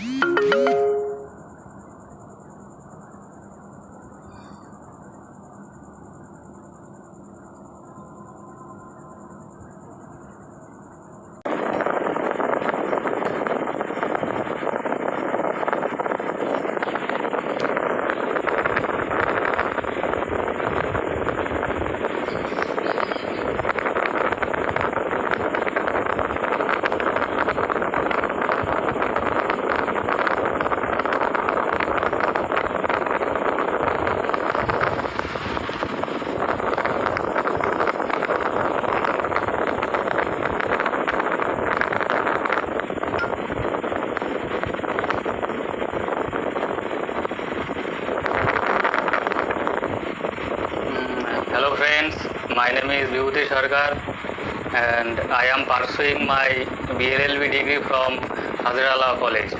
Hello friends, my name is Vibhuti Sarkar and I am pursuing my BLLB degree from Hazrala College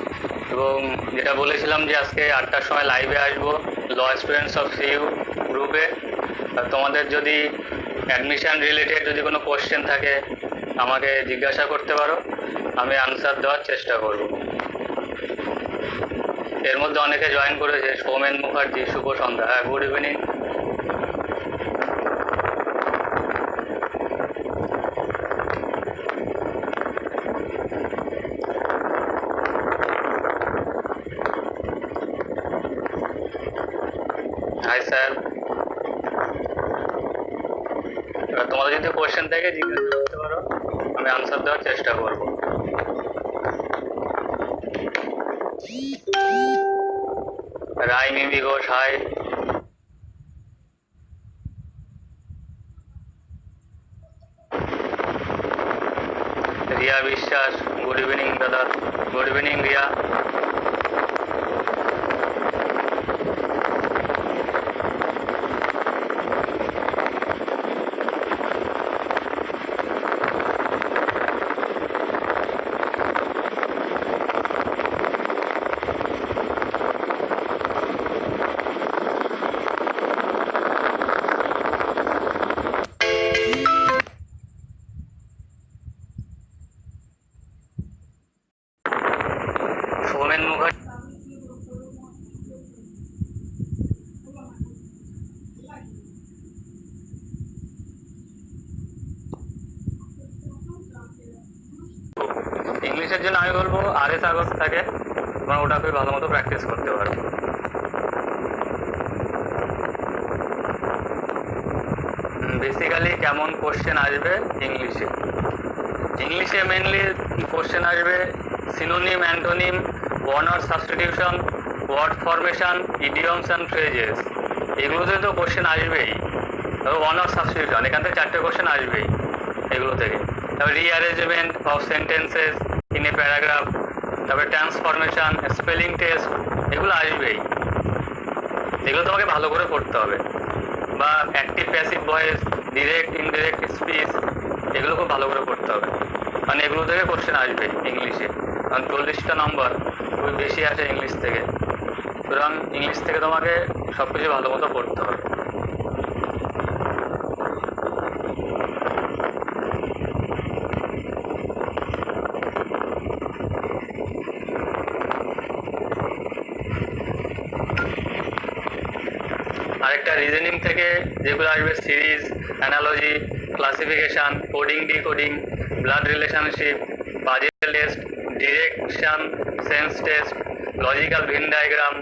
এবং যেটা বলেছিলাম যে আজকে 8টার সময় লাইভে আসবো ল স্টুডেন্টস অফ সিইউ গ্রুপে। তোমাদের যদি অ্যাডমিশন রিলেটেড যদি কোনো কোশ্চেন থাকে আমাকে জিজ্ঞাসা করতে পারো, আমি আনসার দেওয়ার চেষ্টা করব। এর মধ্যে অনেকে জয়েন করেছে, সৌমেন মুখার্জি, শুভ সন্ধ্যা। হ্যাঁ, গুড ইভিনিং। হাই স্যার, তোমাদের যদি কোয়েশ্চেন থাকে জিজ্ঞাসা করতে পারো, আমি আনসার দেওয়ার চেষ্টা করব। Roy Mimi Ghosh, hi. Riya Biswas, good evening দাদা। Good evening Riya. সৌমেন মুখার্জি, ইংলিশের জন্য আমি বলবো RS আগস্ট থাকে, তোমরা ওটা খুবই ভালো মতো প্র্যাকটিস করতে পারো। বেসিক্যালি কেমন কোশ্চেন আসবে ইংলিশে? ইংলিশে মেনলি কোশ্চেন আসবে সিনোনিম, অ্যান্টোনিম, ওয়ার্নার substitution, word formation, idioms and phrases, এগুলোতে তো কোশ্চেন আসবেই। তবে ওয়ার্নার সাবস্টিটিউশন এখান থেকে 4টে কোশ্চেন আসবেই এগুলো থেকে। তারপরে rearrangement of sentences in a paragraph, তারপরে ট্রান্সফরমেশন, স্পেলিং টেস্ট, এগুলো আসবেই। এগুলো তোমাকে ভালো করে করতে হবে। বা active passive voice, direct indirect speech, এগুলো খুব ভালো করে করতে হবে, কারণ এগুলো থেকে কোশ্চেন আসবে ইংলিশে। কারণ 40টা নম্বর খুবই বেশি আসে ইংলিশ থেকে, সুতরাং ইংলিশ থেকে তোমাকে সব কিছু ভালো মতো পড়তে হবে। আরেকটা রিজনিং থেকে যেগুলো আসবে series, analogy, classification, coding decoding, blood relationship, puzzle test, direction, sense test, logical Venn diagram,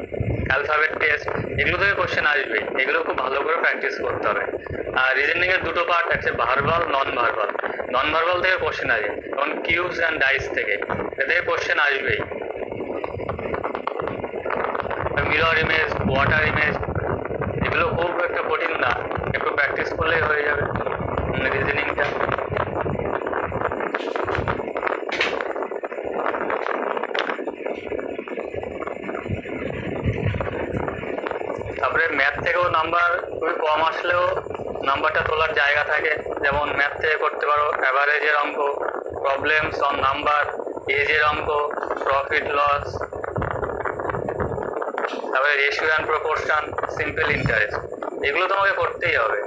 alphabet test, এগুলো থেকে কোশ্চেন আসবে। এগুলো খুব ভালো করে প্র্যাকটিস করতে হবে। আর রিজনিংয়ের দুটো পার্ট আছে, verbal, non verbal. Non verbal থেকে কোশ্চেন আসবে, যেমন কিউবস অ্যান্ড ডাইস থেকে, এ থেকে কোশ্চেন আসবেই। মিরর ইমেজ, ওয়াটার ইমেজ, এগুলো খুব একটা কঠিন না, একটু প্র্যাকটিস করলেই হয়ে যাবে রিজনিংটা। তারপরে ম্যাথ থেকেও নাম্বার খুবই কম আসলেও নাম্বারটা তোলার জায়গা থাকে, যেমন ম্যাথ থেকে করতে পারো অ্যাভারেজের অঙ্ক, প্রবলেমস অন নাম্বার, এজের অঙ্ক, প্রফিট লস, তারপরে ratio and proportion, simple interest, এগুলো তোমাকে করতেই হবে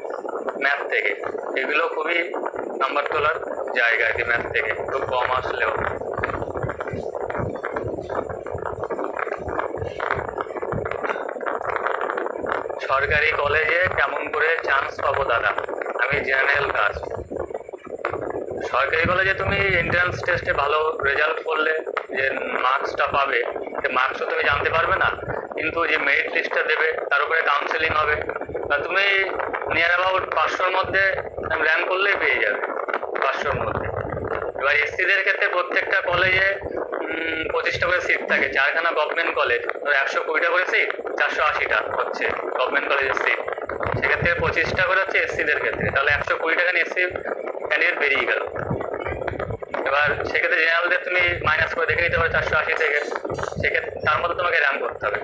ম্যাথ থেকে। এগুলো খুবই নাম্বার তোলার জায়গা আর কি, ম্যাথ থেকে খুব কম আসলেও। সরকারি কলেজে কেমন করে চান্স পাবো দাদা, আমি জেনারেল কাস্ট। সরকারি কলেজে তুমি এন্ট্রান্স টেস্টে ভালো রেজাল্ট করলে যে মার্কসটা পাবে, সে মার্কসও তুমি জানতে পারবে না, কিন্তু যে মেরিট লিস্টটা দেবে তার উপরে কাউন্সেলিং হবে, তা তুমি নিয়ার অ্যাবাউট 500-র মধ্যে র্যাঙ্ক করলেই পেয়ে যাবে, 500-র মধ্যে। এবার এসসিদের ক্ষেত্রে প্রত্যেকটা কলেজে 25টা করে সিট থাকে, 4খানা গভর্নমেন্ট কলেজ, 120টা করে সিট, 480টা হচ্ছে গভর্নমেন্ট কলেজের সিট, সেক্ষেত্রে 25টা করে হচ্ছে এসসিদের ক্ষেত্রে, তাহলে 120টা এসসি ক্যান্ডিডেট বেরিয়ে গেল। এবার সেক্ষেত্রে জেনারেলদের তুমি মাইনাস করে দেখে নিতে পারো 480 থেকে, সেক্ষেত্রে তার মধ্যে তোমাকে র্যাঙ্ক করতে হবে।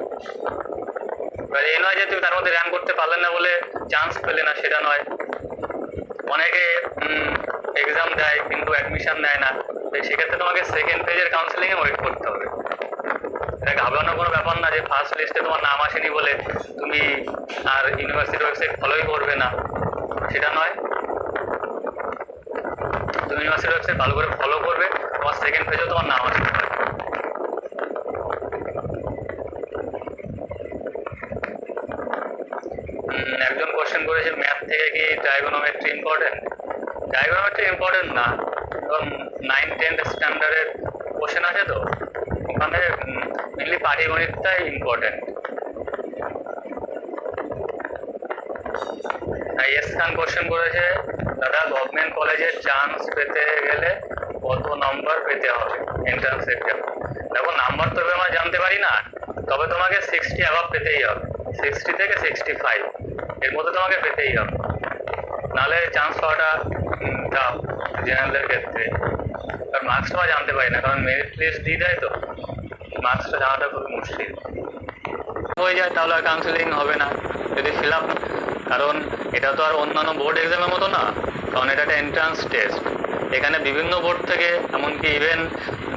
এবার এই নয় যে তুমি তার মধ্যে র্যাঙ্ক করতে পারলে না বলে চান্স পেলে না, সেটা নয়। অনেকে এক্সাম দেয় কিন্তু অ্যাডমিশন নেয় না, সেক্ষেত্রে তোমাকে সেকেন্ড ফেজের কাউন্সেলিংয়ে ওয়েট করতে হবে। এটা ঘাবড়ানোর কোনো ব্যাপার না যে ফার্স্ট লিস্টে তোমার নাম আসেনি বলে তুমি আর ইউনিভার্সিটির ওয়েবসাইট ফলোই করবে না, সেটা নয়। তুমি ইউনিভার্সিটির ওয়েবসাইট ভালো করে ফলো করবে, তোমার সেকেন্ড পেজেও তোমার নাম আসতে পারে। একজন কোশ্চেন করেছে ম্যাথ থেকে কি ট্রাইগোনোমেট্রি ইম্পর্টেন্ট? ট্রাইগোনোমেট্রি ইম্পর্টেন্ট না, এবং 9-10 স্ট্যান্ডার্ডের কোশ্চেন আছে, তো ওখানে মেনলি পাটিগণিতটাই ইম্পর্টেন্ট। এস খান কোশ্চেন করেছে দাদা গভর্নমেন্ট কলেজে চান্স পেতে গেলে কত নম্বর পেতে হবে এন্ট্রান্স এক্সাম? দেখো নাম্বার তো আমরা জানতে পারি না, তবে তোমাকে 60 অ্যাভাব পেতেই হবে, 60 থেকে 65 এর মধ্যে তোমাকে পেতেই হবে, নাহলে চান্স পাওয়াটা টাফ জেনারেলদের ক্ষেত্রে। কারণ মার্কসটা আমরা জানতে পারি না, কারণ মেরিট লিস্ট দিয়ে দেয়, তো মার্কসটা জানাটা খুবই মুশকিল হয়ে যায়, তাহলে আর কাউন্সেলিং হবে না যদি ফিল আপ। কারণ এটা তো আর অন্যান্য বোর্ড এক্সামের মতো না, কারণ এটা একটা এন্ট্রান্স টেস্ট, এখানে বিভিন্ন বোর্ড থেকে এমনকি ইভেন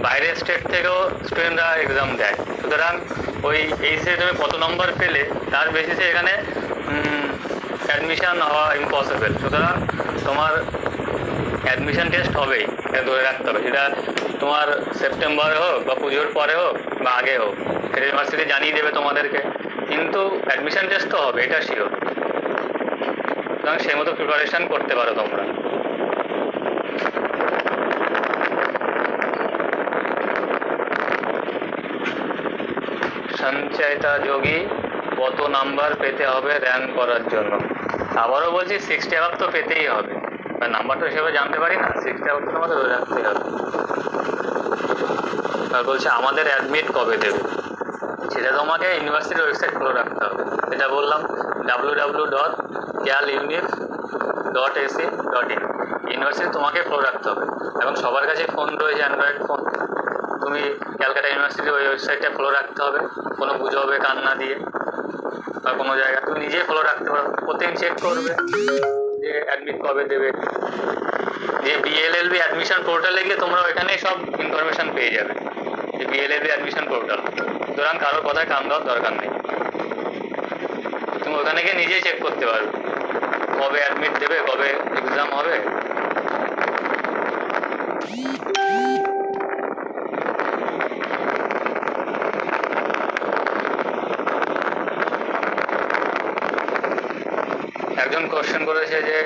বাইরের স্টেট থেকেও স্টুডেন্টরা এক্সাম দেয়। সুতরাং ওই এইচএসে তুমি কত নম্বর পেলে তার বেসিসে এখানে অ্যাডমিশন হওয়া ইম্পসিবল। সুতরাং তোমার অ্যাডমিশন টেস্ট হবেই, এটা ধরে রাখতে হবে, সেটা তোমার সেপ্টেম্বরে হোক বা পুজোর পরে হোক বা আগে হোক, সেটা ইউনিভার্সিটি জানিয়ে দেবে তোমাদেরকে, কিন্তু অ্যাডমিশন টেস্ট তো হবে, এটা শিওর। সুতরাং সেই মতো প্রিপারেশন করতে পারো তোমরা। সঞ্চয়িতা যোগী কত নাম্বার পেতে হবে র্যাঙ্ক করার জন্য? আবারও বলছি 60 অ্যাভাব তো পেতেই হবে, নাম্বারটা হিসেবে জানতে পারি না, 60 অ্যাভাব তো তোমাকে ধরে রাখতেই হবে। আর বলছে আমাদের অ্যাডমিট কবে দেবে? সেটা তোমাকে ইউনিভার্সিটির ওয়েবসাইট খোলা রাখতে হবে, যেটা বললাম www.calunif.ac.in। ইউনিভার্সিটি তোমাকে ফলো রাখতে হবে, এবং সবার কাছে ফোন রয়েছে, অ্যান্ড্রয়েড ফোন। তুমি ক্যালকাটা ইউনিভার্সিটির ওই ওয়েবসাইটটা ফলো রাখতে হবে, কোনো গুজবে কান না দিয়ে বা কোনো জায়গায় তুমি নিজেই ফলো রাখতে পারো, প্রতিদিন চেক করবে যে অ্যাডমিট কবে দেবে। যে বিএলএলবি অ্যাডমিশন পোর্টালে গিয়ে তোমরা ওইখানে সব ইনফরমেশান পেয়ে যাবে, যে বিএলএলবি অ্যাডমিশন পোর্টাল। সুতরাং কারোর কথায় কান দেওয়ার দরকার নেই, তুমি ওখানে গিয়ে নিজেই চেক করতে পারবে কবে অ্যাডমিট দেবে, কবে এক্সাম হবে। একজন কোশ্চেন করেছে যে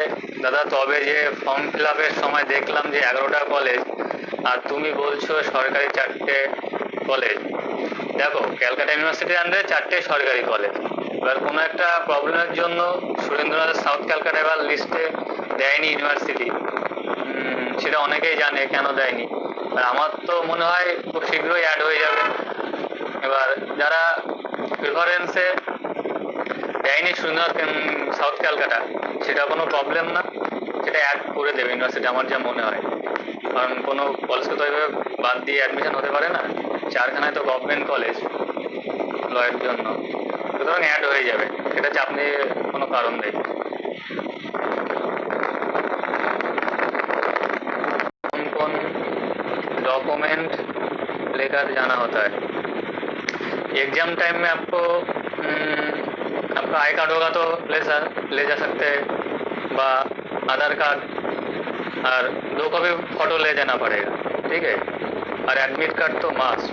দাদা তবে যে ফর্ম ফিল আপের সময় দেখলাম যে 11টা কলেজ, আর তুমি বলছো সরকারি 4টে কলেজ। দেখো ক্যালকাটা ইউনিভার্সিটির আন্ডারে 4টে সরকারি কলেজ, এবার কোনো একটা প্রবলেমের জন্য সুরেন্দ্রনাথ সাউথ ক্যালকাটা এবার লিস্টে দেয়নি ইউনিভার্সিটি, সেটা অনেকেই জানে কেন দেয়নি। আমার তো মনে হয় খুব শীঘ্রই অ্যাড হয়ে যাবে। এবার যারা প্রিফারেন্সে দেয়নি সুরেন্দ্রনাথ সাউথ ক্যালকাটা, সেটা কোনো প্রবলেম না, সেটা অ্যাড করে দেবে ইউনিভার্সিটি আমার যা মনে হয়। কারণ কোনো কলেজকে তো এইভাবে বাদ দিয়ে অ্যাডমিশন হতে পারে না, 4খানায় তো গভর্নমেন্ট কলেজ লয়ের জন্য, সুতরাং অ্যাড হয়ে যাবে, এটা চাপ নিয়ে কোনো কারণ নেই। कौन डॉक्यूमेंट लेकर जाना होता है? एग्जाम टाइम में आपको आपका आई कार्ड होगा तो ले जा सकते हैं, बा आधार कार्ड और 2 कॉपी फोटो ले जाना पड़ेगा, ठीक है। और एडमिट कार्ड तो मास्ट।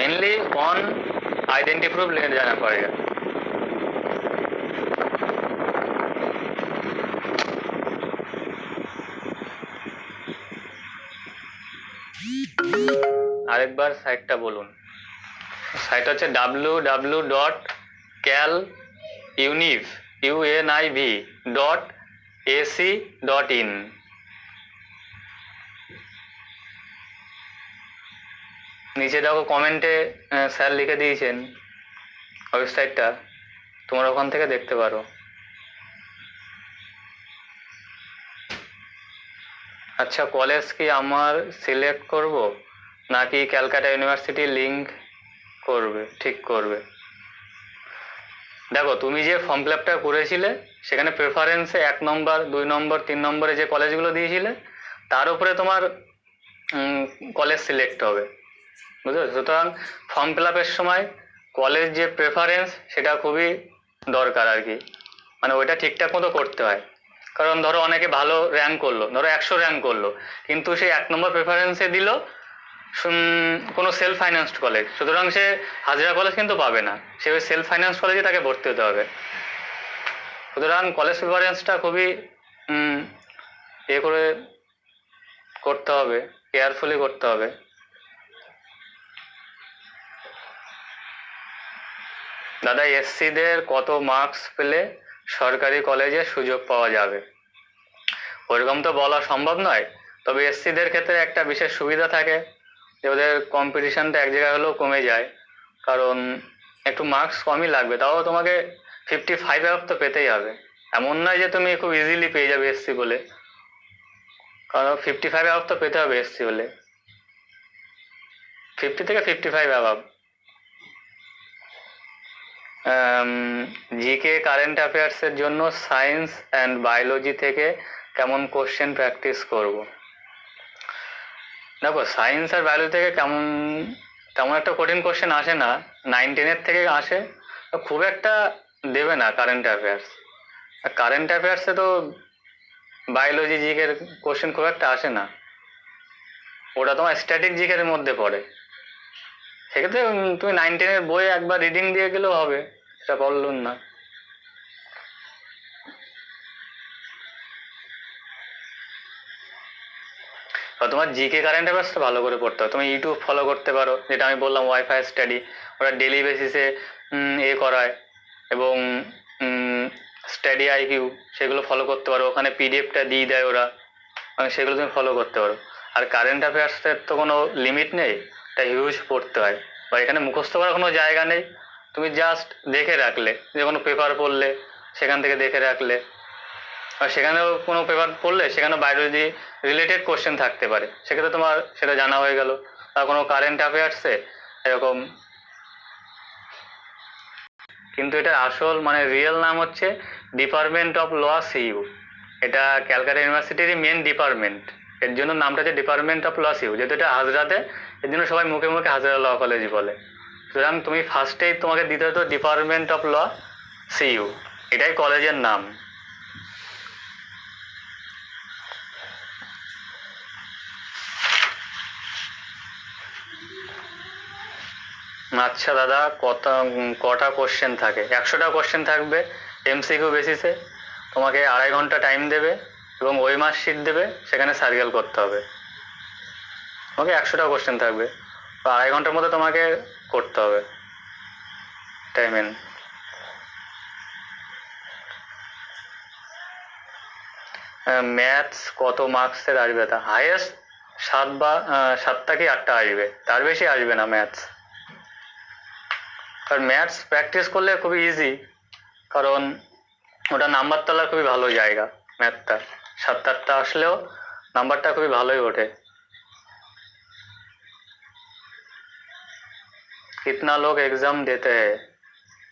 मेनली ऑन आइडेंटिटी प्रूफ लेके जाना पड़ेगा। আরেকবার সাইটটা বলুন। সাইট হচ্ছে www.caluniv.ac.in। নিচে দেখো কমেন্টে স্যার লিখে দিয়েছেন ওয়েবসাইটটা, তোমরা ওখান থেকে দেখতে পারো। আচ্ছা, কলেজ কি আমার সিলেক্ট করব নাকি ক্যালকাটা ইউনিভার্সিটি লিঙ্ক করবে ঠিক করবে? দেখো, তুমি যে ফর্ম ফিল আপটা করেছিলে সেখানে প্রেফারেন্সে 1 নম্বর 2 নম্বর 3 নম্বরে যে কলেজগুলো দিয়েছিলে তার উপরে তোমার কলেজ সিলেক্ট হবে, বুঝতে পারছো? সুতরাং ফর্ম ফিল আপের সময় কলেজ যে প্রেফারেন্স সেটা খুবই দরকার আর কি, মানে ওইটা ঠিকঠাক মতো করতে হয়। কারণ ধরো অনেকে ভালো র্যাঙ্ক করলো, ধরো 100 র্যাঙ্ক করলো, কিন্তু সে 1 নম্বর প্রেফারেন্সে দিল কোনো সেলফ ফাইন্যান্সড কলেজ, সুতরাং সে হাজিরা কলেজ কিন্তু পাবে না, সে ওই সেলফ ফাইন্যান্স কলেজে তাকে ভর্তি হতে হবে। সুতরাং কলেজ প্রেফারেন্সটা খুবই করে করতে হবে, কেয়ারফুলি করতে হবে। দাদা, এসসিদের কত মার্কস পেলে সরকারি কলেজে সুযোগ পাওয়া যাবে? ওইরকম তো বলা সম্ভব নয়, তবে এসসিদের ক্ষেত্রে একটা বিশেষ সুবিধা থাকে যে ওদের কম্পিটিশনটা এক জায়গায় হলেও কমে যায়, কারণ একটু মার্কস কমই লাগবে, তাও তোমাকে 55 অ্যাপ তো পেতেই হবে। এমন নয় যে তুমি খুব ইজিলি পেয়ে যাবে এসসি বলে, কারণ 55 অ্যাপ তো পেতে হবে এসসি হলে, 50 থেকে 55 অ্যাপ। জিকে কারেন্ট অ্যাফেয়ার্সের জন্য সায়েন্স অ্যান্ড বায়োলজি থেকে কেমন কোশ্চেন প্র্যাকটিস করব? দেখো, সায়েন্স আর বায়োলজি থেকে তেমন একটা কঠিন কোশ্চেন আসে না, 9, 10-এর থেকে আসে, খুব একটা দেবে না কারেন্ট অ্যাফেয়ার্স। কারেন্ট অ্যাফেয়ার্সে তো বায়োলজি জিকের কোশ্চেন খুব একটা আসে না, ওটা তোমার স্ট্যাটিক জিকের মধ্যে পড়ে। সেক্ষেত্রে তুমি 9, 10-এর বই একবার রিডিং দিয়ে গেলেও হবে, সেটা বললুন না। তোমার জিকে কারেন্ট অ্যাফেয়ার্সটা ভালো করে পড়তে হবে। তুমি ইউটিউব ফলো করতে পারো, যেটা আমি বললাম ওয়াইফাই স্টাডি, ওরা ডেলি বেসিসে করায়, এবং স্টাডি আইকিউ সেগুলো ফলো করতে পারো, ওখানে পিডিএফটা দিয়ে দেয় ওরা, সেগুলো তুমি ফলো করতে পারো। আর কারেন্ট অ্যাফেয়ার্সের তো কোনো লিমিট নেই, এটা হিউজ পড়তে হয়, বা এখানে মুখস্থ করার কোনো জায়গা নেই, তুমি জাস্ট দেখে রাখলে, যে কোনো পেপার পড়লে সেখান থেকে দেখে রাখলে, আর সেখানেও কোনো পেপার পড়লে সেখানে বায়োলজি রিলেটেড কোশ্চেন থাকতে পারে, সেক্ষেত্রে তোমার সেটা জানা হয়ে গেল। আর কোনো কারেন্ট অ্যাফেয়ার্সে এরকম, কিন্তু এটার আসল মানে রিয়েল নাম হচ্ছে ডিপার্টমেন্ট অফ ল সিইউ, এটা ক্যালকাটা ইউনিভার্সিটিরই মেন ডিপার্টমেন্ট, এর জন্য নামটা হচ্ছে ডিপার্টমেন্ট অফ ল সিইউ, যেহেতু এটা হাজরাতে, এর জন্য সবাই মুখে মুখে হাজরা ল কলেজ বলে। সুতরাং তুমি ফার্স্টেই তোমাকে দিতে হতো ডিপার্টমেন্ট অফ ল সিইউ, এটাই কলেজের নাম। আচ্ছা দাদা, কটা কোশ্চেন থাকে? 100টা কোশ্চেন থাকবে এমসিকিউ বেসিসে, তোমাকে 2.5 ঘন্টা টাইম দেবে এবং ওই মার্কশিট দেবে, সেখানে সার্কেল করতে হবে। তোমাকে 100টা কোশ্চেন থাকবে, 2.5 ঘন্টার মধ্যে তোমাকে করতে হবে টাইমেন। ম্যাথস কত মার্কসের আসবে? তা হাইয়েস্ট 7টা কি 8টা আসবে, তার বেশি আসবে না ম্যাথস। আর ম্যাথস প্র্যাকটিস করলে খুবই ইজি, কারণ ওটা নাম্বার তোলার খুবই ভালো জায়গা। ম্যাথটা 7-8টা আসলেও নাম্বারটা খুবই ভালোই ওঠে। कितना लोग एग्जाम देते हैं?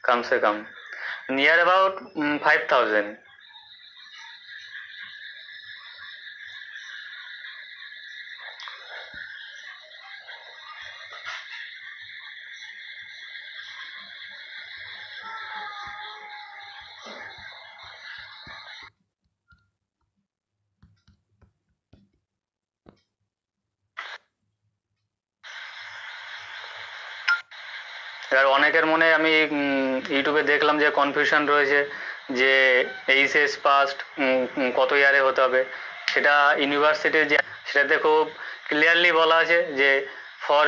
कम से कम नियर अबाउट 5000। এবার অনেকের মনে আমি ইউটিউবে দেখলাম যে কনফিউশন রয়েছে যে এইচএস পাস্ট কত ইয়ারে হতে হবে। সেটা ইউনিভার্সিটির যে সেটাতে খুব ক্লিয়ারলি বলা আছে যে ফর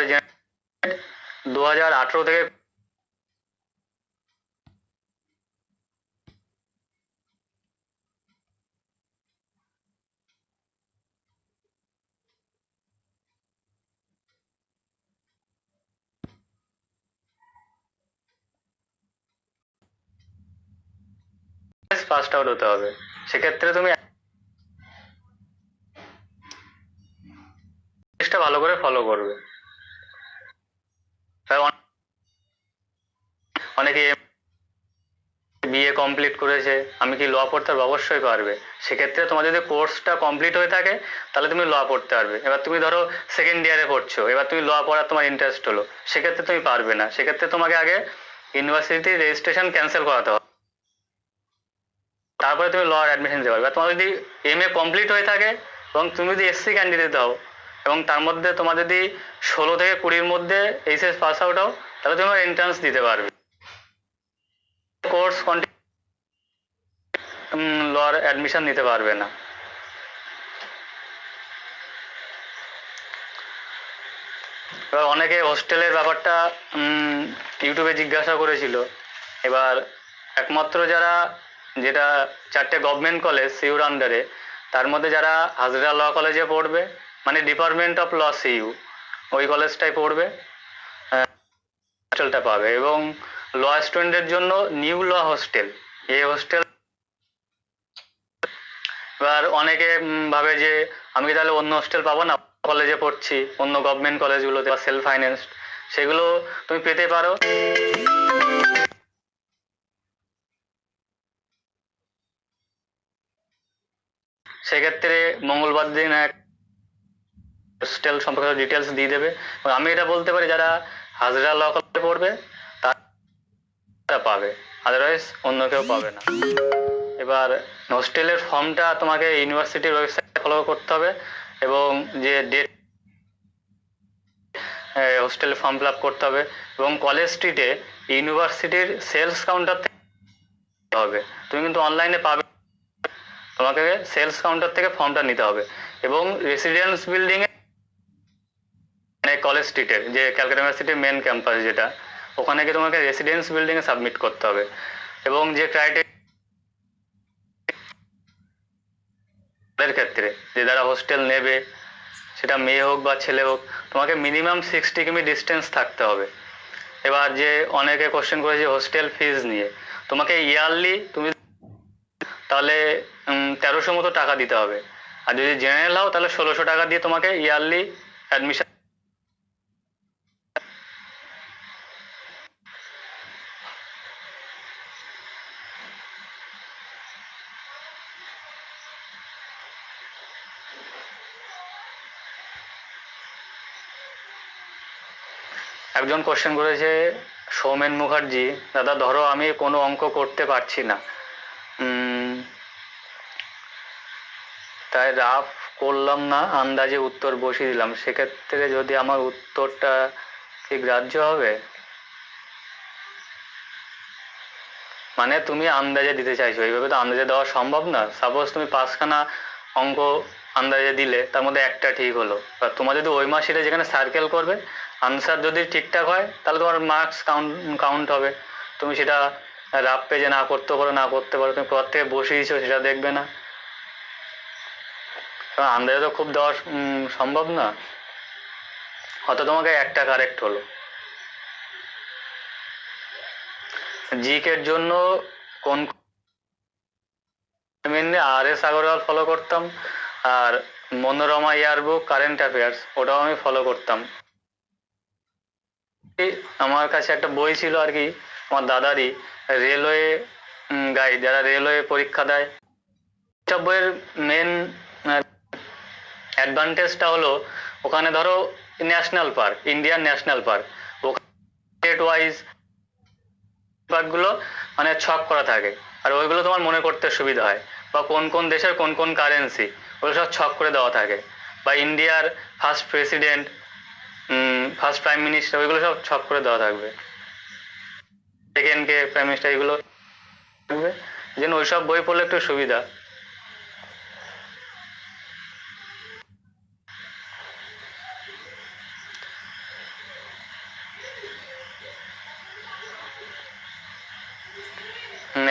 2018 থেকে পাস্ট আউট হতে হবে। সেক্ষেত্রে তুমি চেষ্টা ভালো করে ফলো করবে। অনেকে বিএ কমপ্লিট করেছে, আমি কি ল পড়তে পারবো? অবশ্যই পারবে। সেক্ষেত্রে তোমার যদি কোর্সটা কমপ্লিট হয়ে থাকে তাহলে তুমি ল পড়তে পারবে। এবার তুমি ধরো সেকেন্ড ইয়ারে পড়ছো, এবার তুমি ল পড়ার তোমার ইন্টারেস্ট হলো, সেক্ষেত্রে তুমি পারবে না। সেক্ষেত্রে তোমাকে আগে ইউনিভার্সিটি রেজিস্ট্রেশন ক্যান্সেল করাতে হবে, তারপরে তুমি ল অ্যাডমিশন দিতে পারবে। তোমার যদি এম এ কমপ্লিট হয়ে থাকে এবং তুমি যদি এসসি ক্যান্ডিডেট হও এবং তার মধ্যে তোমার যদি 16 থেকে 20-র মধ্যে এইচএস পাস আউট হও, তাহলে তুমি এন্ট্রান্স দিতে পারবে, কোর্স লর অ্যাডমিশন নিতে পারবে না। এবার অনেকে হোস্টেলের ব্যাপারটা ইউটিউবে জিজ্ঞাসা করেছিল। এবার একমাত্র যারা যেটা 4টে গভর্নমেন্ট কলেজ সিইউর আন্ডারে, তার মধ্যে যারা হাজরা ল কলেজে পড়বে, মানে ডিপার্টমেন্ট অফ ল সিইউ, ওই কলেজটাই পড়বে, হোস্টেলটা পাবে। এবং ল স্টুডেন্টের জন্য নিউ ল হোস্টেল, এই হোস্টেল। এবার অনেকে ভাবে যে আমি তাহলে অন্য হোস্টেল পাবো না, কলেজে পড়ছি অন্য গভর্নমেন্ট কলেজগুলোতে বা সেলফ ফাইন্যান্সড, সেগুলো তুমি পেতে পারো। সেক্ষেত্রে মঙ্গলবার দিন এক হোস্টেল সম্পর্কে ডিটেলস দিয়ে দেবে। আমি এটা বলতে পারি যারা হাজরা ল কলেজে পড়বে তারা পাবে, আদারওয়াইজ অন্য কেউ পাবে না। এবার হোস্টেলের ফর্মটা তোমাকে ইউনিভার্সিটির ওয়েবসাইটে ফলো করতে হবে এবং যে ডেট হোস্টেলে ফর্ম ফিল আপ করতে হবে এবং কলেজ স্ট্রিটে ইউনিভার্সিটির সেলস কাউন্টার থেকে হবে। তুমি কিন্তু অনলাইনে পাবে, তোমাকে সেলস কাউন্টার থেকে ফর্মটা নিতে হবে। এবং রেসিডেন্স বিল্ডিংয়ে, মানে কলেজ স্ট্রিটের যে ক্যালকাটা ইউনিভার্সিটির মেন ক্যাম্পাস যেটা, ওখানে গিয়ে তোমাকে রেসিডেন্স বিল্ডিংয়ে সাবমিট করতে হবে। এবং যে ক্রাইটেরিয়ার ক্ষেত্রে যে যারা হোস্টেল নেবে, সেটা মেয়ে হোক বা ছেলে হোক, তোমাকে মিনিমাম 60 কিমি ডিস্টেন্স থাকতে হবে। এবার যে অনেকে কোশ্চেন করেছে হোস্টেল ফিজ নিয়ে, তোমাকে ইয়ারলি তুমি তাহলে 1300 মতো টাকা দিতে হবে। আর যদি জেনারেল হও তাহলে 1600 টাকা দিয়ে তোমাকে ইয়ারলি অ্যাডমিশন। একজন কোশ্চেন করেছে সৌমেন মুখার্জি, দাদা ধরো আমি কোনো অঙ্ক করতে পারছি না, তাই রাফ করলাম না, আন্দাজে উত্তর বসিয়ে দিলাম, সেক্ষেত্রে যদি আমার উত্তরটা কি গ্রাহ্য হবে? মানে তুমি আন্দাজে দিতে চাইছো, এইভাবে তো আন্দাজে দেওয়া সম্ভব না। সাপোজ তুমি 5খানা অঙ্ক আন্দাজে দিলে, তার মধ্যে একটা ঠিক হলো, তোমার যদি ওই মাসিটা যেখানে সার্কেল করবে আনসার যদি ঠিকঠাক হয় তাহলে তোমার মার্কস কাউন্ট হবে। তুমি সেটা রাফ পেজে না করতে পারো, তুমি পর থেকে বসিয়েছো সেটা দেখবে না, কারণ আন্দাজে তো খুব দেওয়া সম্ভব না। হয়তো তোমাকে একটা কারেক্ট হলো। জিকের জন্য কোন মেনলি RS আগরওয়াল ফলো করতাম, আর মনোরমা ইয়ারবুক কারেন্ট অ্যাফেয়ার্স ওটাও আমি ফলো করতাম। আমার কাছে একটা বই ছিল আর কি, আমার দাদারই, রেলওয়ে গাইড, যারা রেলওয়ে পরীক্ষা দেয়। সব বইয়ের মেন অ্যাডভান্টেজটা হলো ওখানে ধরো national park, Indian national park, ওখানে স্টেট ওয়াইজ পার্কগুলো মানে ছক করা থাকে, আর ওইগুলো তোমার মনে করতে সুবিধা হয়। বা কোন কোন দেশের কোন কোন কারেন্সি, ওগুলো সব ছক করে দেওয়া থাকে। বা ইন্ডিয়ার first president, first prime minister, ওইগুলো সব ছক করে দেওয়া থাকবে। সেকেন্ড কে প্রাইম মিনিস্টার এগুলো থাকবে, যেন ওইসব বই পড়লে একটু সুবিধা।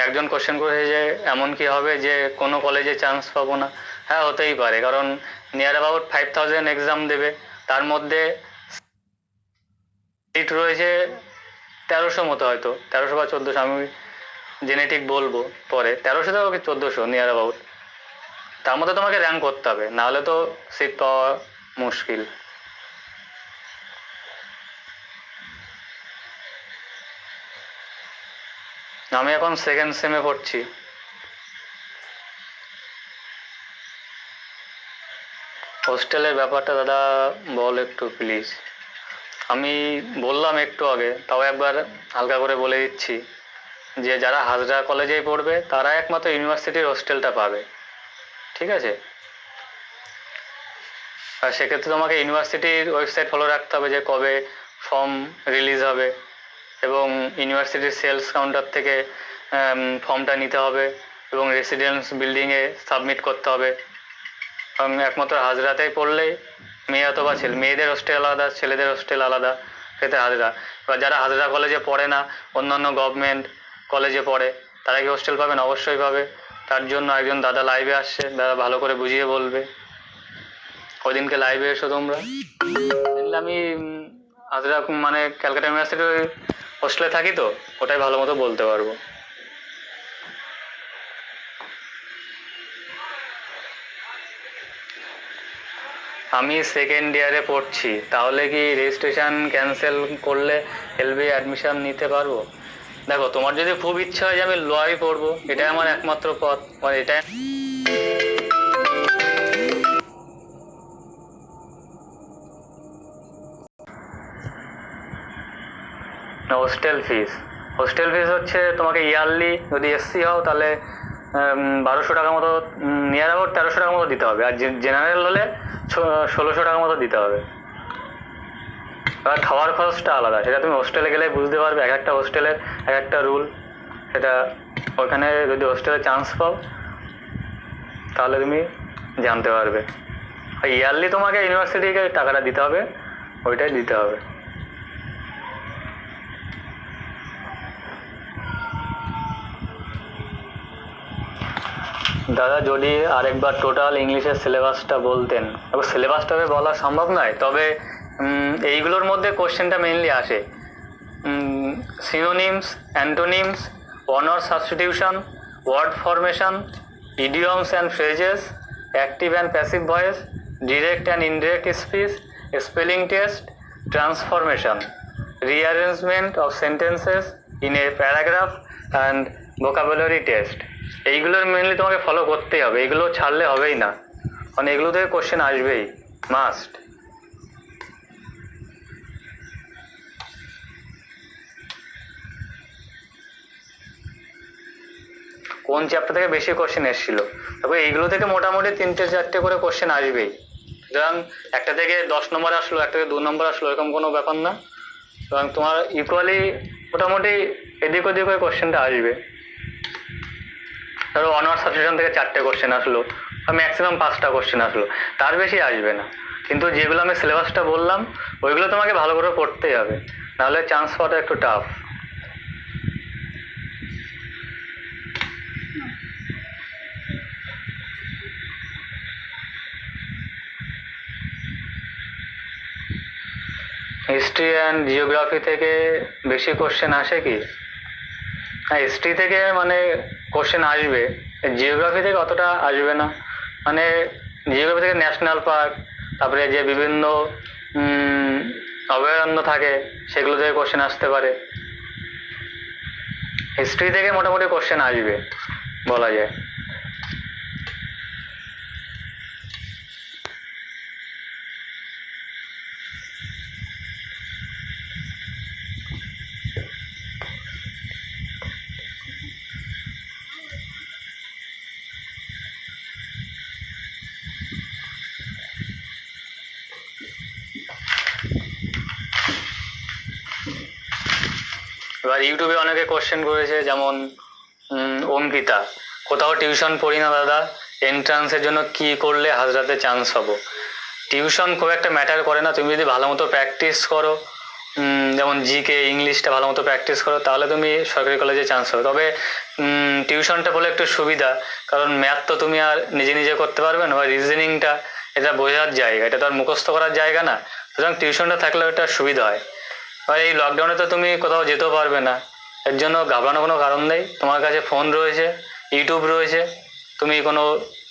একজন কোশ্চেন করেছে যে এমন কি হবে যে কোনো কলেজে চান্স পাবো না। হ্যাঁ, হতেই পারে, কারণ নিয়ার অ্যাবাউট 5000 এক্সাম দেবে, তার মধ্যে সিট রয়েছে 1300 মতো, হয়তো 1300 বা 1400, আমি জেনেটিক বলবো পরে, 1300 থেকে 1400 নিয়ার অ্যাবাউট। তার মধ্যে তোমাকে র্যাঙ্ক করতে হবে, নাহলে তো সিট পাওয়া মুশকিল। আমি এখন সেকেন্ড সেমে পড়ছি। হোস্টেলের ব্যাপারটা দাদা বল একটু প্লিজ। আমি বললাম একটু আগে, তাও একবার হালকা করে বলে দিচ্ছি যে যারা হাজরা কলেজেই পড়বে তারা একমাত্র ইউনিভার্সিটির হোস্টেলটা পাবে, ঠিক আছে? আর সেক্ষেত্রে তোমাকে ইউনিভার্সিটির ওয়েবসাইট ফলো রাখতে হবে যে কবে ফর্ম রিলিজ হবে, এবং ইউনিভার্সিটির সেলস কাউন্টার থেকে ফর্মটা নিতে হবে এবং রেসিডেন্স বিল্ডিংয়ে সাবমিট করতে হবে। কারণ একমাত্র হাজরাতেই পড়লেই মেয়ে অথবা ছেলে, মেয়েদের হোস্টেল আলাদা, ছেলেদের হোস্টেল আলাদা, সেটা হাজরা। এবার যারা হাজরা কলেজে পড়ে না, অন্যান্য গভর্নমেন্ট কলেজে পড়ে, তারা কি হোস্টেল পাবেন? অবশ্যই পাবে। তার জন্য একজন দাদা লাইভে আসছে, দাদা ভালো করে বুঝিয়ে বলবে। ওইদিনকে লাইভে এসো তোমরা। আমি হাজরা মানে ক্যালকাটা ইউনিভার্সিটির হোস্টেলে থাকি, তো ওটাই ভালো মতো বলতে পারবো। আমি সেকেন্ড ইয়ারে পড়ছি, তাহলে কি রেজিস্ট্রেশন ক্যান্সেল করলে এলবি অ্যাডমিশন নিতে পারবো? দেখো, তোমার যদি খুব ইচ্ছা হয় যে আমি লই পড়বো, এটাই আমার একমাত্র পথ, মানে এটাই। হোস্টেল ফিস হচ্ছে তোমাকে ইয়ারলি, যদি এসসি হও তাহলে 1200 টাকা মতো, নিয়ার অ্যাবাউট 1300 টাকা মতো দিতে হবে, আর জেনারেল হলে 1600 টাকা মতো দিতে হবে। এবার খাওয়ার খরচটা আলাদা, সেটা তুমি হোস্টেলে গেলে বুঝতে পারবে, এক একটা হোস্টেলের এক একটা রুল। সেটা ওখানে যদি হোস্টেলে চান্স পাও তাহলে তুমি জানতে পারবে। আর ইয়ারলি তোমাকে ইউনিভার্সিটিকে টাকাটা দিতে হবে, ওইটাই দিতে হবে। দাদা যদি আরেকবার টোটাল ইংলিশের সিলেবাসটা বলতেন। সিলেবাসটা বলা সম্ভব নয়, তবে এইগুলোর মধ্যে কোশ্চেনটা মেইনলি আসে synonyms, antonyms, one word substitution, word formation, idioms and phrases, active and passive voice, direct and indirect speech, spelling test, transformation, rearrangement of sentences in a paragraph and vocabulary test. এইগুলোর মেনলি তোমাকে follow করতেই হবে, এগুলো ছাড়লে হবেই না, মানে এগুলো থেকে কোশ্চেন আসবেই, মাস্ট। কোন চ্যাপ্টার থেকে বেশি কোশ্চেন এসেছিল? তবে এইগুলো থেকে মোটামুটি 3-4টে করে কোশ্চেন আসবেই। সুতরাং একটা থেকে 10 নম্বর আসলো, একটা থেকে 2 নম্বর আসলো, এরকম কোনো ব্যাপার না। সুতরাং তোমার ইকুয়ালি মোটামুটি এদিক ওদিক হয়ে কোশ্চেনটা আসবে। ধরো অনার্স সাবজেকশন থেকে 4টে কোশ্চেন আসলো, ম্যাক্সিমাম 5টা কোশ্চেন আসলো, তার বেশি আসবে না। কিন্তু যেগুলো আমি সিলেবাসটা বললাম ওইগুলো তোমাকে ভালো করে পড়তেই হবে, নাহলে চান্স পাওয়াটা একটু টাফ। হিস্ট্রি অ্যান্ড জিওগ্রাফি থেকে বেশি কোশ্চেন আসে কি? হ্যাঁ, হিস্ট্রি থেকে মানে কোশ্চেন আসবে, জিওগ্রাফি থেকে অতটা আসবে না। মানে জিওগ্রাফি থেকে ন্যাশনাল পার্ক, তারপরে যে বিভিন্ন অভয়ারণ্য থাকে সেগুলো থেকে কোশ্চেন আসতে পারে। হিস্ট্রি থেকে মোটামুটি কোশ্চেন আসবে বলা যায়। এবার ইউটিউবে অনেকে কোশ্চেন করেছে, যেমন অঙ্কিতা, কোথাও টিউশন পড়ি না দাদা, এন্ট্রান্সের জন্য কি করলে হাজরাতে চান্স পাবো? টিউশন খুব একটা ম্যাটার করে না, তুমি যদি ভালো মতো প্র্যাকটিস করো, যেমন জিকে ইংলিশটা ভালো মতো প্র্যাকটিস করো, তাহলে তুমি সরকারি কলেজে চান্স পাবে। তবে টিউশনটা বলে একটু সুবিধা, কারণ ম্যাথ তো তুমি আর নিজে নিজে করতে পারবে না, বা রিজনিংটা এটা বোঝার জায়গা, এটা তো আর মুখস্থ করার জায়গা না, সুতরাং টিউশনটা থাকলে একটা সুবিধা হয়। আর এই লকডাউনে তো তুমি কোথাও যেতেও পারবে না, এর জন্য ঘাবড়ানোর কোনো কারণ নেই। তোমার কাছে ফোন রয়েছে, ইউটিউব রয়েছে, তুমি কোনো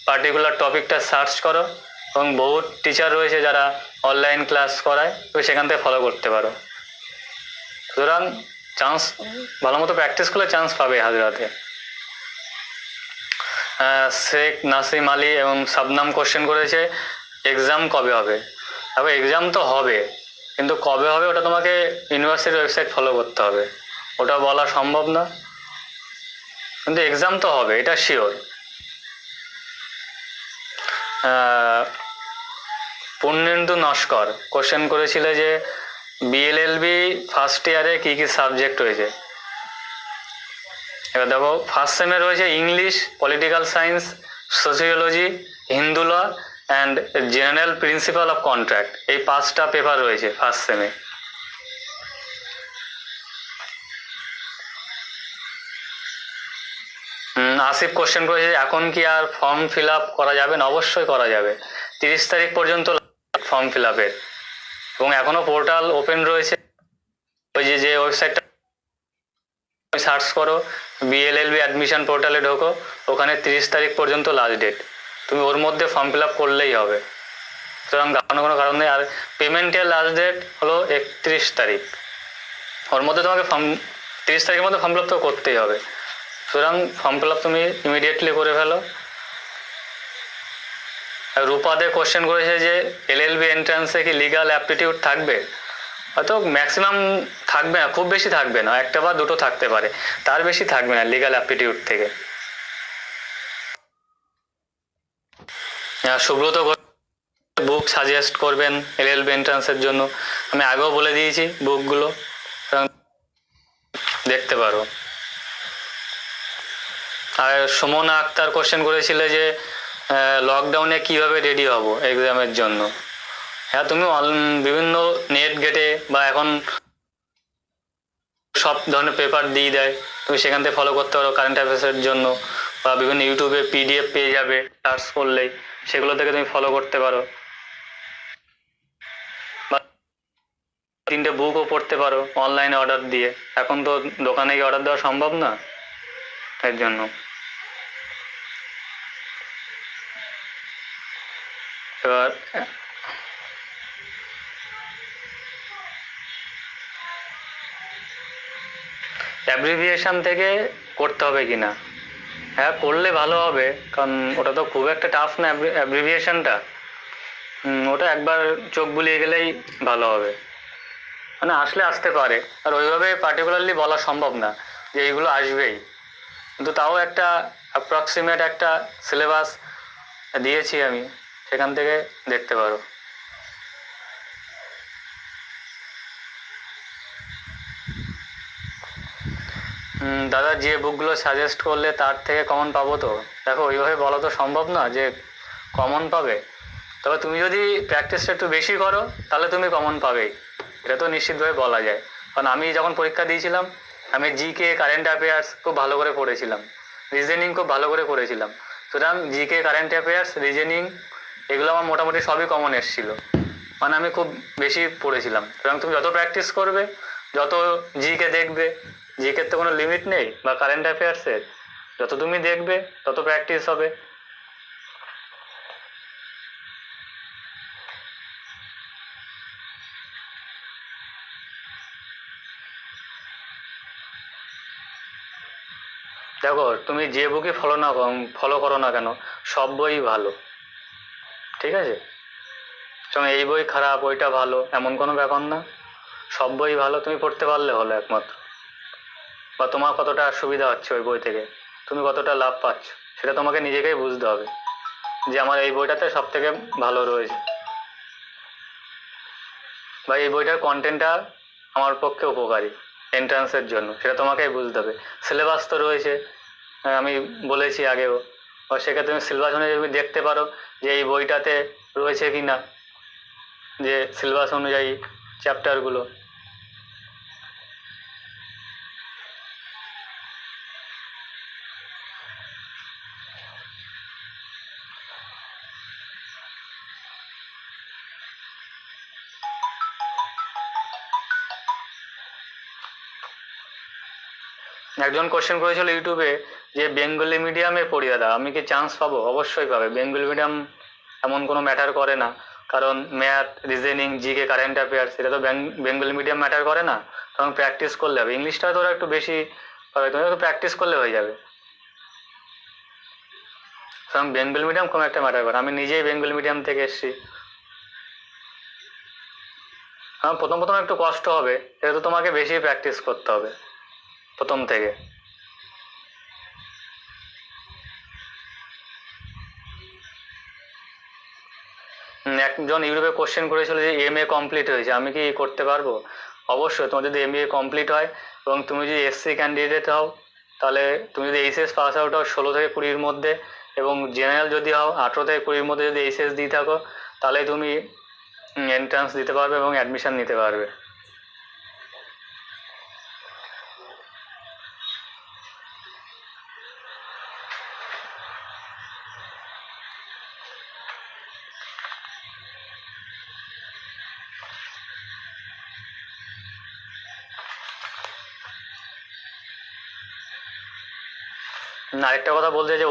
পার্টিকুলার টপিকটা সার্চ করো, এবং বহু টিচার রয়েছে যারা অনলাইন ক্লাস করায়, তুমি সেখান থেকে ফলো করতে পারো। সুতরাং চান্স, ভালো মতো প্র্যাকটিস করলে চান্স পাবে হাজরাতে। শেখ নাসিম আলী এবং সাবনাম কোশ্চেন করেছে, এক্সাম কবে হবে? তবে এক্সাম তো হবে, কিন্তু কবে হবে ওটা তোমাকে ইউনিভার্সিটির ওয়েবসাইট ফলো করতে হবে, ওটা বলা সম্ভব না, কিন্তু এক্সাম তো হবে, এটা শিওর। পূর্ণেন্দু নস্কর কোশ্চেন করেছিল যে বিএলএলবি ফার্স্ট ইয়ারে কী কী সাবজেক্ট রয়েছে। এবার দেখো, ফার্স্ট সেমে রয়েছে English, political science, sociology, Hindu law and general principle of contract, এই 5টা পেপার রয়েছে ফার্স্ট সেমে। আসিফ কোশ্চেন করেছে, এখন কি আর ফর্ম ফিল আপ করা যাবে না? অবশ্যই করা যাবে, 30 তারিখ পর্যন্ত ফর্ম ফিল আপের, এবং এখনও পোর্টাল ওপেন রয়েছে। ওই যে ওয়েবসাইটটা সার্চ করো, বিএলএলবি অ্যাডমিশন পোর্টালে ঢোকো, ওখানে 30 তারিখ পর্যন্ত লাস্ট ডেট, তুমি ওর মধ্যে ফর্ম ফিল আপ করলেই হবে, সুতরাং ঘাবড়ানোর কোনো কারণ নেই। আর পেমেন্টের লাস্ট ডেট হলো 31 তারিখ, ওর মধ্যে তোমাকে 30 তারিখের মধ্যে ফর্ম ফিল আপ তো করতেই হবে, সুতরাং ফর্ম ফিল আপ তুমি ইমিডিয়েটলি করে ফেলো। রূপাদে কোশ্চেন করেছে যে এলএলবি এন্ট্রান্সে কি লিগাল অ্যাপটিটিউড থাকবে? হয়তো ম্যাক্সিমাম থাকবে না, খুব বেশি থাকবে না, একটা বা দুটো থাকতে পারে, তার বেশি থাকবে না লিগাল অ্যাপটিটিউড থেকে। সুব্রত বুক সাজেস্ট করবেন এলএলবি এন্ট্রান্সের জন্য, আমি আগেও বলে দিয়েছি বুকগুলো, দেখতে পারো। আর সুমনা আক্তার কোশ্চেন করেছিল যে লকডাউনে কিভাবে রেডি হব এক্সামের জন্য। হ্যাঁ, তুমি বিভিন্ন নেট গেটে বা এখন সব ধরনের পেপার দিয়ে দেয়, তুমি সেখান থেকে ফলো করতে পারো কারেন্ট অ্যাফেয়ার্সের জন্য, বা বিভিন্ন ইউটিউবে পিডিএফ পেয়ে যাবে সার্চ করলেই, সেগুলো থেকে তুমি ফলো করতে পারো, বা 3টে বুকও পড়তে পারো অনলাইনে অর্ডার দিয়ে, এখন তো দোকানে গিয়ে অর্ডার দেওয়া সম্ভব না, এর জন্য। এবার অ্যাব্রিভিয়েশন থেকে করতে হবে কিনা? হ্যাঁ, করলে ভালো হবে, কারণ ওটা তো খুব একটা টাফ না অ্যাব্রিভিয়েশনটা, ওটা একবার চোখ বুলিয়ে গেলেই ভালো হবে, মানে আসলে আসতে পারে, আর ওইভাবে পার্টিকুলারলি বলা সম্ভব না যে এইগুলো আসবেই, কিন্তু তাও একটা অ্যাপ্রক্সিমেট একটা সিলেবাস দিয়েছি আমি, সেখান থেকে দেখতে পারো। দাদা, যে বুকগুলো সাজেস্ট করলে তার থেকে কমন পাবো তো? দেখো, ওইভাবে বলা তো সম্ভব না যে কমন পাবে, তবে তুমি যদি প্র্যাকটিসটা একটু বেশি করো তাহলে তুমি কমন পাবেই, এটা তো নিশ্চিতভাবে বলা যায়। কারণ আমি যখন পরীক্ষা দিয়েছিলাম, আমি জিকে, কারেন্ট অ্যাফেয়ার্স খুব ভালো করে পড়েছিলাম, রিজনিং খুব ভালো করে পড়েছিলাম, সুতরাং জিকে, কারেন্ট অ্যাফেয়ার্স, রিজনিং এগুলো আমার মোটামুটি সবই কমন এসেছিলো, মানে আমি খুব বেশি পড়েছিলাম। সুতরাং তুমি যত প্র্যাকটিস করবে, যত জিকে দেখবে, জিকের তো কোনো লিমিট নেই, বা কারেন্ট অ্যাফেয়ার্সের যত তুমি দেখবে তত প্র্যাকটিস হবে। দেখো, তুমি যে বুকই ফলো করো না কেন, সব বই ভালো, ঠিক আছে? সঙ্গে এই বই খারাপ, ওইটা ভালো, এমন কোনো ব্যাপার না, সব বই ভালো, তুমি পড়তে পারলে হলো একমাত্র, বা তোমার কতটা সুবিধা হচ্ছে ওই বই থেকে, তুমি কতটা লাভ পাচ্ছ, সেটা তোমাকে নিজেকেই বুঝতে হবে যে আমার এই বইটাতে সব থেকে ভালো রয়েছে, বা এই বইটার কন্টেন্টটা আমার পক্ষে উপকারী, এন্ট্রান্সের জন্য, সেটা তোমাকেই বুঝতে হবে। সিলেবাস তো রয়েছে, আমি বলেছি আগেও, বা সেক্ষেত্রে তুমি সিলেবাস অনুযায়ী তুমি দেখতে পারো যে এই বইটাতে রয়েছে কি না, যে সিলেবাস অনুযায়ী চ্যাপ্টারগুলো। একজন কোশ্চেন করেছিল ইউটিউবে যে বেঙ্গলি মিডিয়ামে পড়ি দাদা, আমি কি চান্স পাবো? অবশ্যই পাবে। বেঙ্গলি মিডিয়াম এমন কোনো ম্যাটার করে না, কারণ math, reasoning, GK, current affairs এটা তো বেঙ্গলি মিডিয়াম ম্যাটার করে না, কারণ প্র্যাকটিস করলে হবে। ইংলিশটা তো ওরা একটু বেশি পাবে, তুমি একটু প্র্যাকটিস করলে হয়ে যাবে। কারণ বেঙ্গলি মিডিয়াম কোনো একটা ম্যাটার করে। আমি নিজেই বেঙ্গলি মিডিয়াম থেকে এসেছি। হ্যাঁ, প্রথম প্রথম একটু কষ্ট হবে, যেহেতু তোমাকে বেশি প্র্যাকটিস করতে হবে প্রথম থেকে। একজন ইউটিউবে কোশ্চেন করেছিল যে MA কমপ্লিট হয়েছে, আমি কি করতে পারবো? অবশ্যই। তোমার যদি MA কমপ্লিট হয় এবং তুমি যদি SC ক্যান্ডিডেট হও, তাহলে তুমি যদি এইচএস পাস আউট হও 16 থেকে 20-র মধ্যে, এবং জেনারেল যদি হও 18 থেকে 20-র মধ্যে যদি এইচএস দিয়ে থাকো, তাহলে তুমি এন্ট্রান্স দিতে পারবে এবং অ্যাডমিশন নিতে পারবে। আরেকটা কথা বলতে যে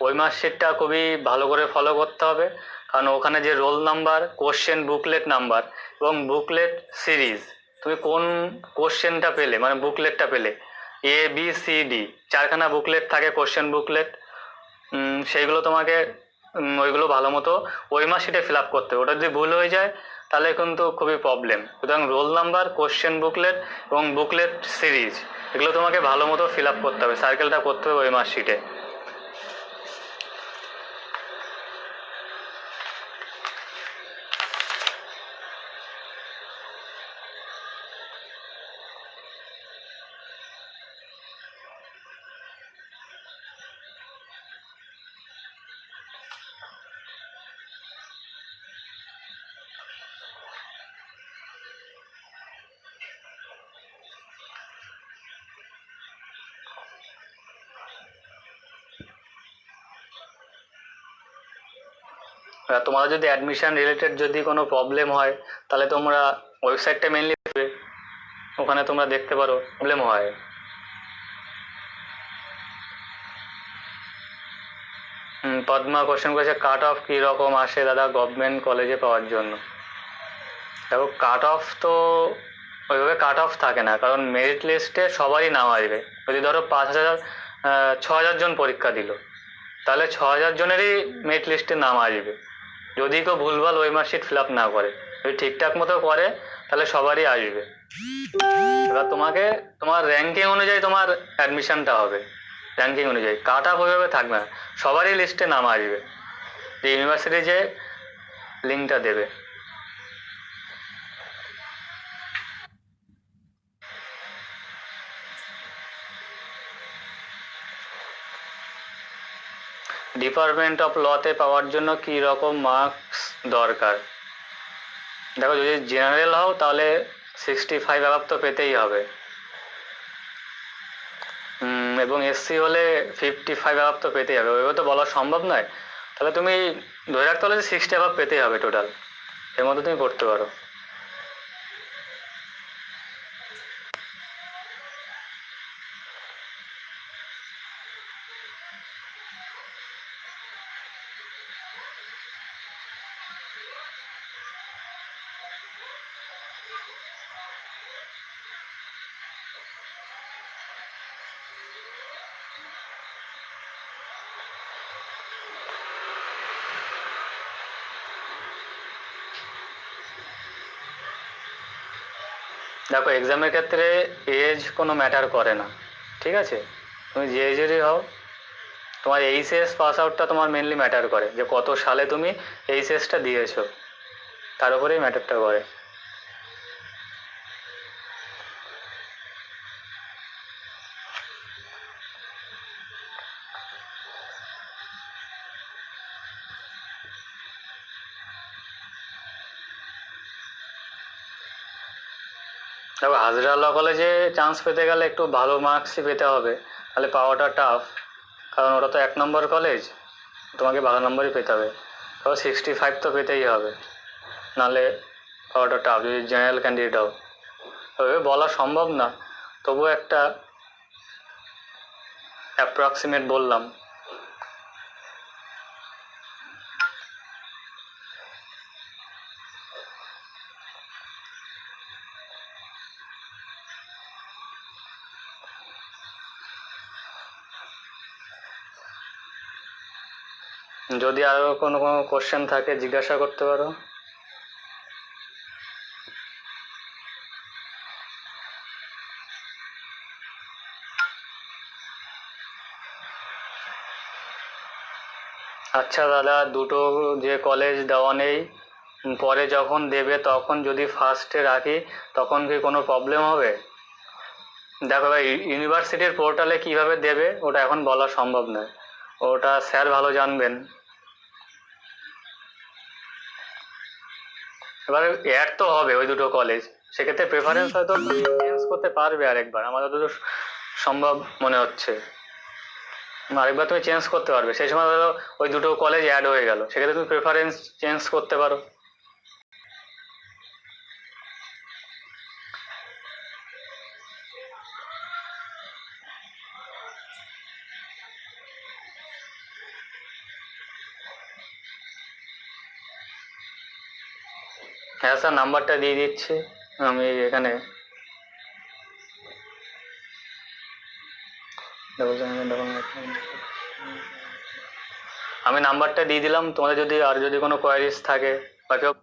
ওই মার্কশিটটা খুবই ভালো করে ফলো করতে হবে, কারণ ওখানে যে roll number, question booklet number এবং বুকলেট সিরিজ, তুমি কোন কোশ্চেনটা পেলে, মানে বুকলেটটা পেলে, ABCD 4খানা বুকলেট থাকে, কোশ্চেন বুকলেট, সেইগুলো তোমাকে ওইগুলো ভালো মতো ওই মার্কশিটে ফিল আপ করতে হবে। ওটা যদি ভুল হয়ে যায় তাহলে কিন্তু খুবই প্রবলেম। সুতরাং রোল নাম্বার, কোশ্চেন বুকলেট এবং বুকলেট সিরিজ এগুলো তোমাকে ভালো মতো ফিল আপ করতে হবে, সার্কেলটা করতে হবে ওই মার্কশিটে। তোমাদের যদি অ্যাডমিশন রিলেটেড যদি কোনো প্রবলেম হয়, তাহলে তোমরা ওয়েবসাইটটা মেনলি ওখানে তোমরা দেখতে পারো প্রবলেম হয়। পদ্মা কোশ্চেন করেছে কাট অফ কীরকম আসে দাদা গভর্নমেন্ট কলেজে পাওয়ার জন্য? দেখো, কাট অফ তো ওইভাবে কাট অফ থাকে না, কারণ মেরিট লিস্টে সবারই নাম আসবে। যদি ধরো 6,000 জন পরীক্ষা দিল, তাহলে 6,000 জনেরই মেরিট লিস্টে নাম আসবে, যদি কেউ ভুলভাল ওই মার্কশিট ফিল আপ না করে। যদি ঠিকঠাক মতো করে তাহলে সবারই আসবে। এবার তোমাকে তোমার র্যাঙ্কিং অনুযায়ী তোমার অ্যাডমিশনটা হবে, র্যাঙ্কিং অনুযায়ী। কাট অফ ওইভাবে থাকবে না, সবারই লিস্টে নাম আসবে, যে ইউনিভার্সিটি যে লিঙ্কটা দেবে। ডিপার্টমেন্ট অফ লতে পাওয়ার জন্য কী রকম মার্কস দরকার? দেখো, যদি জেনারেল হও তাহলে 65 অ্যাবাভ তো পেতেই হবে, এবং SC হলে 55 অ্যাবাভ তো পেতেই হবে। ওইভাবে তো বলা সম্ভব নয়, তাহলে তুমি ধরে রাখতে হলে যে 60 অ্যাবাভ পেতেই হবে টোটাল, এর মধ্যে তুমি পড়তে পারো। দেখো, এক্সামের ক্ষেত্রে এজ কোনো ম্যাটার করে না, ঠিক আছে? তুমি যে এজেরই হও, তোমার এইচএস পাস আউটটা তোমার মেনলি ম্যাটার করে, যে কত সালে তুমি এইচএসটা দিয়েছো, তার উপরেই ম্যাটারটা করে। দেখো, হাজরা ল কলেজে চান্স পেতে গেলে একটু ভালো মার্কসই পেতে হবে, তাহলে পাওয়াটা টাফ, কারণ ওটা তো 1 নম্বর কলেজ, তোমাকে ভালো নম্বরই পেতে হবে। তবে 65 তো পেতেই হবে, নাহলে পাওয়াটা টাফ যদি জেনারেল ক্যান্ডিডেট হও। তবে বলা সম্ভব না, তবু একটা অ্যাপ্রক্সিমেট বললাম। যদি আরও কোনো কোনো কোশ্চেন থাকে জিজ্ঞাসা করতে পারো। আচ্ছা দাদা, দুটো যে কলেজ দেওয়া নেই, পরে যখন দেবে তখন যদি ফার্স্টে রাখি তখন কি কোনো প্রবলেম হবে? দেখো ভাই, ইউনিভার্সিটির পোর্টালে কিভাবে দেবে ওটা এখন বলা সম্ভব নয়, ওটা স্যার ভালো জানবেন। এবারে অ্যাড তো হবে ওই দুটো কলেজ, সেক্ষেত্রে প্রেফারেন্স হয়তো চেঞ্জ করতে পারবে আরেকবার, আমার যতদূর সম্ভব মনে হচ্ছে। আরেকবার তুমি চেঞ্জ করতে পারবে, সেই সময় ধরো ওই দুটো কলেজ অ্যাড হয়ে গেল, সেক্ষেত্রে তুমি প্রেফারেন্স চেঞ্জ করতে পারো। হ্যাঁ স্যার, নাম্বারটা দিয়ে দিচ্ছি আমি এখানে। আমি নাম্বারটা দিয়ে দিলাম, তোমাদের যদি আর যদি কোনো কোয়ারিজ থাকে বা কেউ